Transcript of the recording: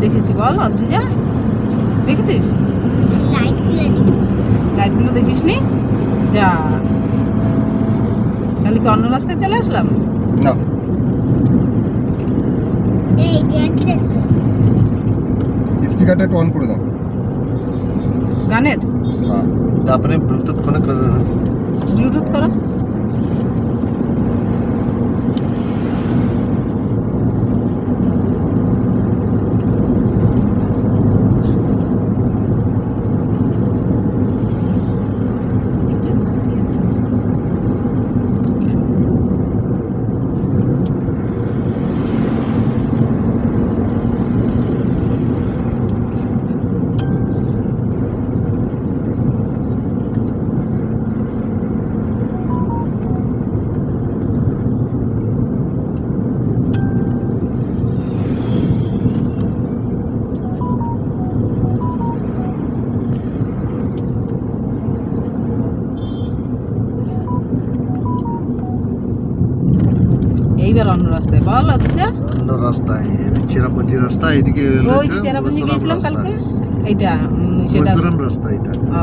দেখেছি বল অদ্রিজা, দেখেছিস? লাইটগুলো দেখিস নি? যা, তাহলে কি অন্য রাস্তায় চলে আসলাম? না, স্পিকারটা একটু অন করে দাও। গানের হ্যাঁ, आपने ब्लूटूथ कनेक्ट कर ব্লুটুথ করো। এইবার অন্য রাস্তায় বল অদ্রিজা। অন্য রাস্তা, চেরাপুঞ্জি রাস্তা এদিকে ওই যে চেরাপুঞ্জি গিয়েছিলাম কালকে, এইটা সেটা রাস্তা এটা। ও